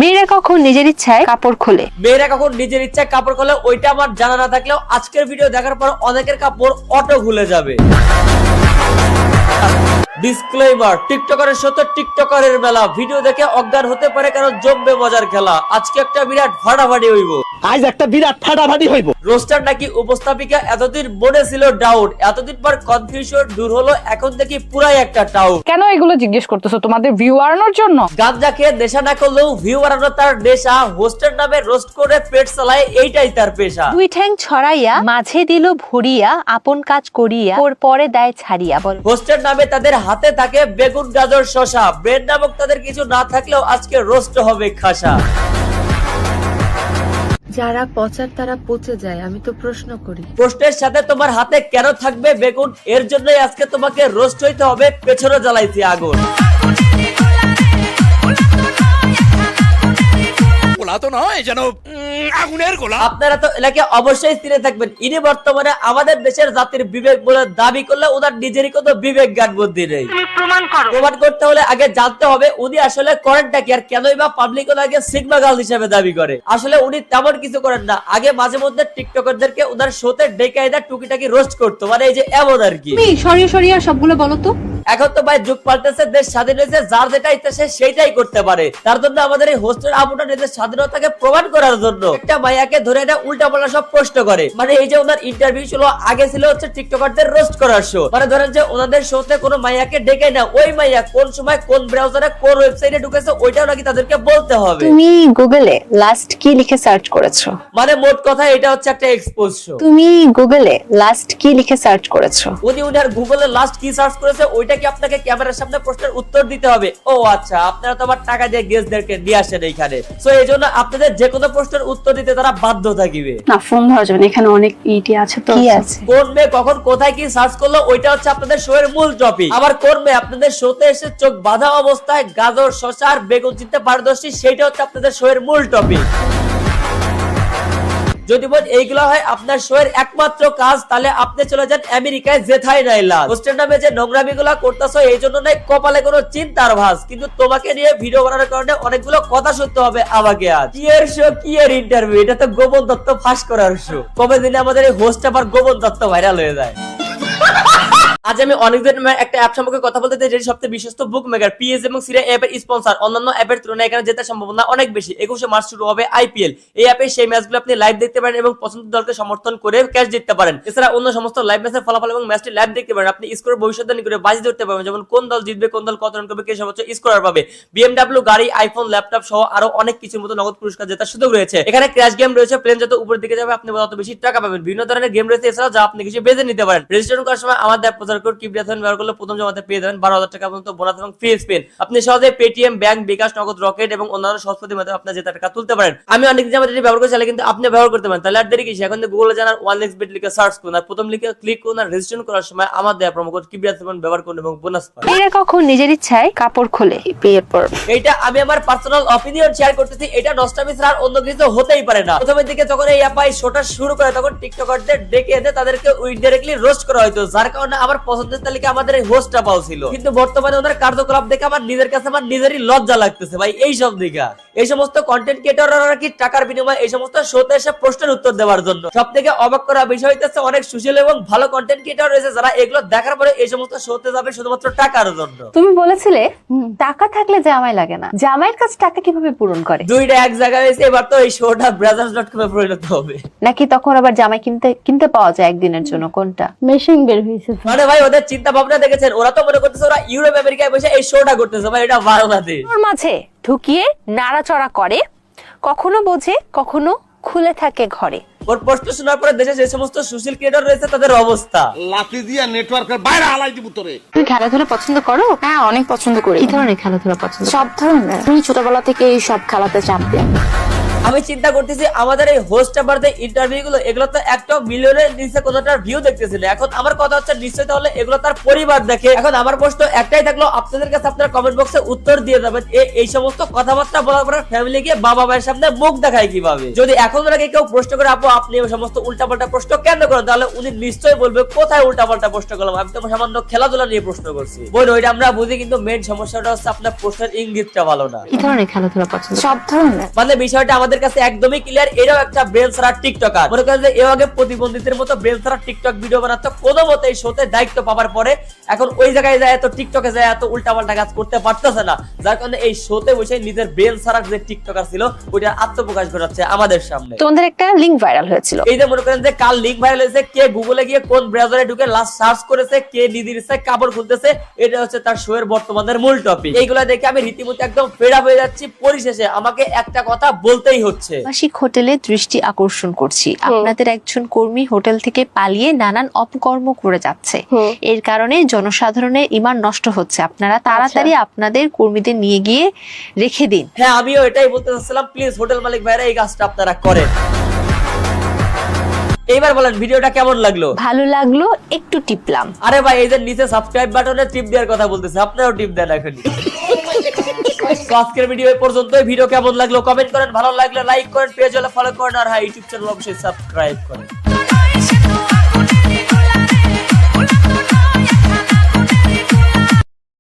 মেয়েরা কখন নিজের ইচ্ছায় কাপড় খোলে? মেয়েরা কখন নিজের ইচ্ছায় কাপড় খোলে ওইটা আমার জানা না থাকলেও আজকের ভিডিও দেখার পর অনেকের কাপড় অটো খুলে যাবে। ডিসক্লেইমার, টিকটকারের সাথে টিকটকারের মেলা, ভিডিও দেখে অজ্ঞান হতে পারে কারণ জমবে মজার খেলা। আজকে একটা বিরাট ফাটাফাটি হইব। আজ একটা বিরাট ফাটাফাটি হইব। রোস্টার নাকি উপস্থাপিকা এতদিন মনে ছিল ডাউট, এতদিন পর কনফিউশন দূর হলো, এখন দেখি পুরাই একটা টাউট। কেন এগুলো জিজ্ঞেস করতেছো? তোমাদের ভিউ বাড়ানোর জন্য? গাঁজা খেয়ে নেশা না করলেও ভিউ বাড়ানো তার নেশা, হোস্টের নামে রোস্ট করে পেট চালায়, এইটাই তার পেশা। দুই ঠ্যাং ছড়াইয়া মাঝে দিল ভরিয়া, আপন কাজ করিয়া ওর পরে দায় ছাড়িয়া। বল, হোস্টের নামে তাদের হাতে থাকে বেগুন গাজর শশা, ব্রেড নামক তাদের কিছু না থাকলেও আজকে রোস্ট হবে খাসা। যারা পচার তারা পচে যায়, আমি তো প্রশ্ন করি। প্রশ্নের সাথে তোমার হাতে কেন থাকবে বেগুন, এর জন্যই আজকে তোমাকে রোস্ট হইতে হবে, পেছনে জ্বালাইছি আগুন। আপনারা তো এলাকে অবশ্যই চিনে থাকবেন, ইনি বর্তমানে আমাদের দেশের জাতির বিবেক বলে দাবি করলে ওনার নিজেরই কোনো বিবেক জ্ঞান বুদ্ধি নেই। প্রমাণ করতে হলে আগে জানতে হবে উনি আসলে করেনটা কি, আর কেনই বা পাবলিক ওনাকে সিগমা গার্ল হিসেবে দাবি করে। আসলে উনি তেমন কিছু করেন না, আগে মাঝে মধ্যে টিকটকারদেরকে ওনার শোতে ডেকে এনে টুকিটাকি রোস্ট করতো, মানে এই যে এমন আর কি। তুমি সরিয়ে সরিয়ে সবগুলো বলো তো। এখন তো ভাই যুগ পাল্টেছে, দেশ স্বাধীন হয়েছে, যার যেটা ইচ্ছা সে সেইটাই করতে পারে। তার জন্য আমাদের এই হোস্টেল আপুটা নিজের স্বাধীনতাকে প্রমাণ করার জন্য একটা মাইয়াকে ধরে এটা উল্টা পাল্টা সব প্রশ্ন করে। মানে এই যে ওনার ইন্টারভিউ ছিল, আগে ছিল হচ্ছে টিকটকারদের রোস্ট করার শো। মানে ধরেন যে ওনাদের শোতে কোনো মাইয়াকে ডেকে না, ওই মাইয়া কোন সময় কোন ব্রাউজারে কোন ওয়েবসাইটে ঢুকেছে ওইটাও নাকি তাদেরকে বলতে হবে। তুমি গুগলে লাস্ট কি লিখে সার্চ করেছো? মানে মোট কথা এটা হচ্ছে একটা এক্সপোজ শো। তুমি গুগলে লাস্ট কি লিখে সার্চ করেছো? উনি উনার গুগলে লাস্ট কি সার্চ করেছে ওইটা কি আপনাকে ক্যামেরার সামনে প্রশ্নের উত্তর দিতে হবে? ও আচ্ছা, আপনারা তো আবার টাকা দিয়ে গেস্টদেরকে নিয়ে আসেন এইখানে, সো এই জন্য আপনাদের যে কোনো প্রশ্নের উত্তর দিতে তারা বাধ্য থাকিবে। না, ফোন ধরা যাবে না, এখানে অনেক ইটি আছে। তো কি আছে? কোন মেয়ে কখন কোথায় কি সার্চ করলো ওইটা হচ্ছে আপনাদের শো এর মূল টপিক। আবার কোন মেয়ে আপনাদের শোতে এসে চোখ বাঁধা অবস্থায় গাজর শসা আর বেগুন চিনতে পারদর্শী, সেইটা হচ্ছে আপনাদের শো এর মূল টপিক। যদি বল এইগুলো হয় আপনার শো এর একমাত্র কাজ, তাহলে আপনি চলে যান আমেরিকায়, যেথায় নাই লাভ। হোস্টেল নামে যে নোংরামি গুলা করতেছো এই জন্য নাই কপালে কোনো চিন্তার ভাস, কিন্তু তোমাকে নিয়ে ভিডিও বানানোর কারণে অনেকগুলো কথা শুনতে হবে আমাকে। আজ কি এর শো, কি এর ইন্টারভিউ, এটা তো গোপন তথ্য ফাঁস করার শো। কবে দিনে আমাদের এই হোস্ট আবার গোপন তথ্য ভাইরাল হয়ে যায়। আজ আমি অনেকদিন একটা অ্যাপ সম্পর্কে কথা বলতে চাই, যেটি সবচেয়ে বিশ্বস্ত বুক মেকার, পিএস এবং সিরিয়া অ্যাপের স্পন্সর। অন্যান্য অ্যাপের তুলনায় এখানে জেতার সম্ভাবনা অনেক বেশি। 21 মার্চ শুরু হবে আইপিএল। এই অ্যাপে সেই ম্যাচগুলো আপনি লাইভ দেখতে পারেন এবং পছন্দের দলকে সমর্থন করে ক্যাশ জিততে পারেন। এছাড়া অন্য সমস্ত লাইভ ম্যাচের ফলাফল এবং ম্যাচটি লাইভ দেখতে পারেন। আপনি স্কোরের ভবিষ্যৎবাণী করে বাজি ধরতে পারবেন, যেমন কোন দল জিতবে, কোন দল কত রান করবে, কে সর্বোচ্চ স্কোরার পাবে। বিএমডব্লিউ গাড়ি, আইফোন, ল্যাপটপ সহ আরো অনেক কিছুর মতো নগদ পুরস্কার জেতার সুযোগ রয়েছে। এখানে ক্র্যাশ গেম রয়েছে, প্লেন যত উপরের দিকে যাবে আপনি তত বেশি টাকা পাবেন। বিভিন্ন ধরনের গেম রয়েছে এছাড়া, যা আপনি কিছু বেছে নিতে পারেন। রেজিস্ট্রেশন করার সময় আমাদের প্রচার কোড কিবরিয়াথন ব্যবহার করলে প্রথম জমাতে পেয়ে যাবেন 12,000 টাকা পর্যন্ত বোনাস এবং ফ্রি স্পিন। আপনি সহজে পেটিএম, ব্যাংক, বিকাশ, নগদ, রকেট এবং অন্যান্য সহজ পদ্ধতির মাধ্যমে আপনি জেতা টাকা তুলতে পারেন। আমি অনেক জায়গায় এটি ব্যবহার করে চাইলে কিন্তু আপনি ব্যবহার করতে পারেন। তাহলে আর দেরি কিসে, এখন গুগলে জানার 1xbet লিখে সার্চ করুন আর প্রথম লিখে ক্লিক করুন আর রেজিস্ট্রেশন করার সময় আমার দেয়া প্রোমো কোড কিবরিয়াথন ব্যবহার করুন এবং বোনাস পান। মেয়েরা কখন নিজের ইচ্ছায় কাপড় খোলে বিয়ের পর? এইটা আমি আমার পার্সোনাল অপিনিয়ন শেয়ার করতেছি, এটা নষ্টামি ছাড়া আর অন্য কিছু হতেই পারে না। প্রথমের দিকে যখন এই অ্যাপ শোটা শুরু করে তখন টিকটকারদের ডেকে এনে তাদেরকে ইনডাইরেক্টলি রোস্ট করা হয়তো, যার কারণে আমার পছন্দের তালিকা আমাদের এই হোস্টটা পাও ছিল। কিন্তু বর্তমানে ওদের কার্যকলাপ দেখে আমার নিজের কাছে আমার নিজেরই লজ্জা লাগতেছে ভাই। এই সব দিকে এই সমস্ত কন্টেন্ট ক্রিয়েটররা কি টাকার বিনিময়ে এই সমস্ত শোতে এসে প্রশ্নের উত্তর দেওয়ার জন্য। সব থেকে অবাক করা বিষয় হইতেছে অনেক সুশীল এবং ভালো কন্টেন্ট ক্রিয়েটর রয়েছে যারা এগুলো দেখার পরে এই সমস্ত শোতে যাবে শুধুমাত্র টাকার জন্য। তুমি বলেছিলে টাকা থাকলে জামাই লাগে না, জামাইয়ের কাছে টাকা কিভাবে পূরণ করে? দুইটা এক জায়গায় হয়েছে, এবার তো এই শোটা brothers.com এ পরিণত হবে নাকি তখন আবার জামাই কিনতে পাওয়া যায় একদিনের জন্য? কোনটা মেশিন বের হয়েছে? মানে ভাই ওদের চিন্তা ভাবনা দেখেছেন, ওরা তো মনে করতেছে ওরা ইউরোপ আমেরিকায় বসে এই শোটা করতেছে। ভাই এটা বাংলাদেশ। ওর মাঝে ঢুকিয়ে নাড়াচড়া করে, কখনো বোঝে কখনো খুলে থাকে ঘরে। ওর প্রশ্ন শোনার পরে দেশে যে সমস্ত সুশীল ক্রিয়েটর রয়েছে তাদের অবস্থা লাফি দিয়া নেটওয়ার্কের বাইরে হালাই দিব তোরে। তুমি খেলাধুলা পছন্দ করো? হ্যাঁ, অনেক পছন্দ করি। কি ধরনের খেলাধুলা পছন্দ? সব ধরনের। তুমি ছোটবেলা থেকে এই সব খেলাতে চ্যাম্পিয়ন। আমি চিন্তা করতেছি আমাদের এই হোস্ট আবারদের ইন্টারভিউ গুলো এগুলো তো একটা মিলিয়নের নিচে কোনোটার ভিউ দেখতেছি না। এখন আমার কথা হচ্ছে নিশ্চয়ই তাহলে এগুলো তার পরিবার দেখে। এখন আমার প্রশ্ন একটাই থাকলো, আপনাদের কাছে আপনারা কমেন্ট বক্সে উত্তর দিয়ে যাবেন এই সমস্ত কথাবার্তা বলার পর ফ্যামিলি গিয়ে বাবা মায়ের সামনে মুখ দেখায় কিভাবে? যদি এখন ওনাকে কেউ প্রশ্ন করে আপু আপনি এই সমস্ত উল্টাপাল্টা প্রশ্ন কেন করেন, তাহলে উনি নিশ্চয়ই বলবে কোথায় উল্টাপাল্টা প্রশ্ন করলাম, আমি তো সামান্য খেলাধুলা নিয়ে প্রশ্ন করছি। বই ওইটা আমরা বুঝি, কিন্তু মেইন সমস্যাটা হচ্ছে আপনার প্রশ্নের ইঙ্গিতটা ভালো না। কি ধরনের খেলাধুলা পছন্দ? সব ধরনের। মানে বিষয়টা আমাদের কাছে একদমই ক্লিয়ার, এরাও একটা ব্রেন ছাড়া টিকটকার। মনে করেন যে এও আগে প্রতিবন্ধীদের মতো ব্রেন ছাড়া টিকটক ভিডিও বানাতো, কোনো মতে এই শোতে দায়িত্ব পাওয়ার পরে এখন ওই জায়গায় যায় এত টিকটকে যায় এত উল্টাপাল্টা কাজ করতে পারতেছে না, যার কারণে এই শোতে বসে নিজের ব্রেন ছাড়া যে টিকটকার ছিল ওইটা আত্মপ্রকাশ ঘটাচ্ছে আমাদের সামনে। তোমাদের একটা লিংক ভাইরাল হয়েছিল, এই যে মনে করেন যে কাল লিংক ভাইরাল হয়েছে, কে গুগলে গিয়ে কোন ব্রাউজারে ঢুকে লাস্ট সার্চ করেছে, কে নিজের ইচ্ছায় কাপড় খুলতেছে, এটা হচ্ছে তার শো এর বর্তমানের মূল টপিক। এইগুলা দেখে আমি রীতিমতো একদম ফেড আপ হয়ে যাচ্ছি। পরিশেষে আমাকে একটা কথা বলতেই হচ্ছে, আবাসিক হোটেলে দৃষ্টি আকর্ষণ করছি, আপনাদের একজন কর্মী হোটেল থেকে পালিয়ে নানান অপকর্ম করে যাচ্ছে। এর কারণে জনসাধারণের ঈমান নষ্ট হচ্ছে। আপনারা তাড়াতাড়ি আপনাদের কর্মীদের নিয়ে গিয়ে রেখে দিন। হ্যাঁ আমিও এটাই বলতে চাচ্ছিলাম, প্লিজ হোটেল মালিক ভাইরা এই কাজটা আপনারা করেন। এইবার বলেন ভিডিওটা কেমন লাগলো? ভালো লাগলো, একটু টিপলাম। আরে ভাই এই যে নিচে সাবস্ক্রাইব বাটনে টিপ দেওয়ার কথা বলতেছে, আপনারাও টিপ দেন এখনই। তো আজকের ভিডিও এই পর্যন্তই। ভিডিও কেমন লাগলো কমেন্ট করেন, ভালো লাগলে লাইক করেন, পেজ হলে ফলো করেন, আর হ্যাঁ ইউটিউব চ্যানেল অবশ্যই সাবস্ক্রাইব করেন।